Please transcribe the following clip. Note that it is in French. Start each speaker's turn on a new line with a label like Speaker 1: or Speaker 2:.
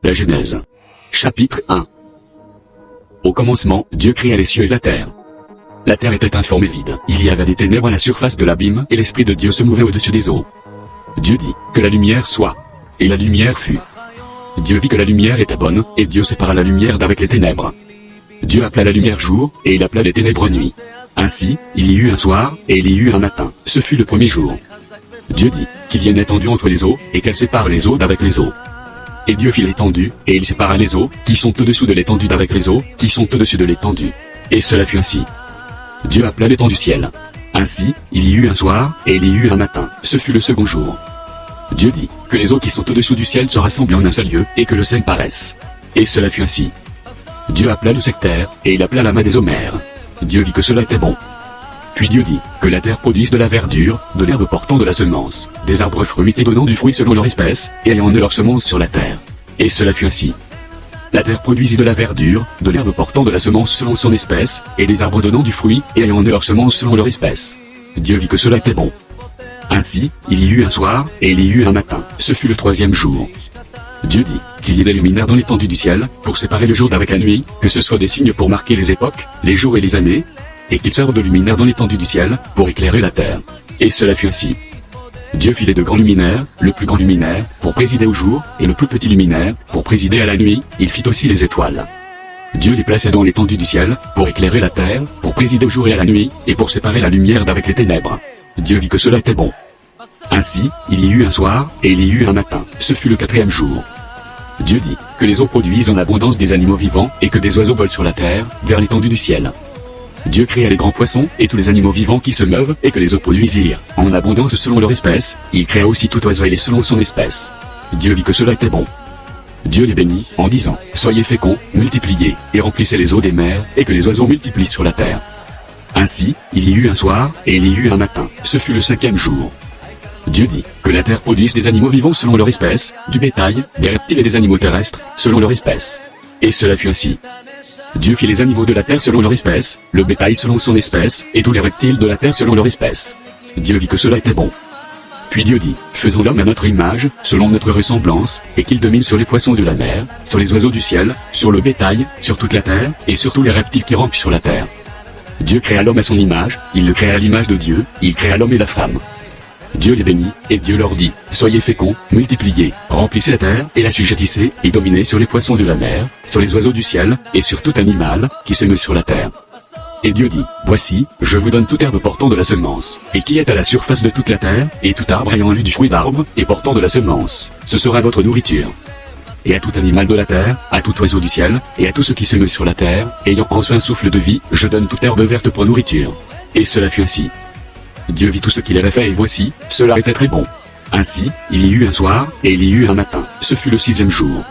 Speaker 1: La Genèse. Chapitre 1. Au commencement, Dieu créa les cieux et la terre. La terre était informe et vide. Il y avait des ténèbres à la surface de l'abîme, et l'Esprit de Dieu se mouvait au-dessus des eaux. Dieu dit, que la lumière soit. Et la lumière fut. Dieu vit que la lumière était bonne, et Dieu sépara la lumière d'avec les ténèbres. Dieu appela la lumière jour, et il appela les ténèbres nuit. Ainsi, il y eut un soir, et il y eut un matin. Ce fut le premier jour. Dieu dit, qu'il y ait une étendue entre les eaux, et qu'elle sépare les eaux d'avec les eaux. Et Dieu fit l'étendue, et il sépara les eaux, qui sont au-dessous de l'étendue d'avec les eaux, qui sont au-dessus de l'étendue. Et cela fut ainsi. Dieu appela l'étendue ciel. Ainsi, il y eut un soir, et il y eut un matin. Ce fut le second jour. Dieu dit, que les eaux qui sont au-dessous du ciel se rassemblent en un seul lieu, et que le sec paraisse. Et cela fut ainsi. Dieu appela le sectaire, et il appela la main des homères. Dieu vit que cela était bon. Puis Dieu dit, que la terre produise de la verdure, de l'herbe portant de la semence, des arbres fruitiers donnant du fruit selon leur espèce, et ayant de leur semence sur la terre. Et cela fut ainsi. La terre produisit de la verdure, de l'herbe portant de la semence selon son espèce, et des arbres donnant du fruit, et ayant de leur semence selon leur espèce. Dieu vit que cela était bon. Ainsi, il y eut un soir, et il y eut un matin. Ce fut le troisième jour. Dieu dit, qu'il y ait des luminaires dans l'étendue du ciel, pour séparer le jour d'avec la nuit, que ce soit des signes pour marquer les époques, les jours et les années, et qu'ils servent de luminaires dans l'étendue du ciel, pour éclairer la terre. Et cela fut ainsi. Dieu fit les deux grands luminaires, le plus grand luminaire, pour présider au jour, et le plus petit luminaire, pour présider à la nuit. Il fit aussi les étoiles. Dieu les plaça dans l'étendue du ciel, pour éclairer la terre, pour présider au jour et à la nuit, et pour séparer la lumière d'avec les ténèbres. Dieu vit que cela était bon. Ainsi, il y eut un soir, et il y eut un matin. Ce fut le quatrième jour. Dieu dit, que les eaux produisent en abondance des animaux vivants, et que des oiseaux volent sur la terre, vers l'étendue du ciel. Dieu créa les grands poissons, et tous les animaux vivants qui se meuvent, et que les eaux produisirent, en abondance selon leur espèce. Il créa aussi tout oiseau ailé selon son espèce. Dieu vit que cela était bon. Dieu les bénit, en disant, soyez féconds, multipliez, et remplissez les eaux des mers, et que les oiseaux multiplient sur la terre. Ainsi, il y eut un soir, et il y eut un matin. Ce fut le cinquième jour. Dieu dit, que la terre produise des animaux vivants selon leur espèce, du bétail, des reptiles et des animaux terrestres, selon leur espèce. Et cela fut ainsi. Dieu fit les animaux de la terre selon leur espèce, le bétail selon son espèce, et tous les reptiles de la terre selon leur espèce. Dieu vit que cela était bon. Puis Dieu dit, faisons l'homme à notre image, selon notre ressemblance, et qu'il domine sur les poissons de la mer, sur les oiseaux du ciel, sur le bétail, sur toute la terre, et sur tous les reptiles qui rampent sur la terre. Dieu créa l'homme à son image, il le créa à l'image de Dieu, il créa l'homme et la femme. Dieu les bénit, et Dieu leur dit, soyez féconds, multipliez, remplissez la terre, et l'assujettissez, et dominez sur les poissons de la mer, sur les oiseaux du ciel, et sur tout animal, qui se meut sur la terre. Et Dieu dit, voici, je vous donne toute herbe portant de la semence, et qui est à la surface de toute la terre, et tout arbre ayant lui du fruit d'arbre, et portant de la semence, ce sera votre nourriture. Et à tout animal de la terre, à tout oiseau du ciel, et à tout ce qui se meut sur la terre, ayant en soi un souffle de vie, je donne toute herbe verte pour nourriture. Et cela fut ainsi. Dieu vit tout ce qu'il avait fait, et voici, cela était très bon. Ainsi, il y eut un soir, et il y eut un matin. Ce fut le sixième jour.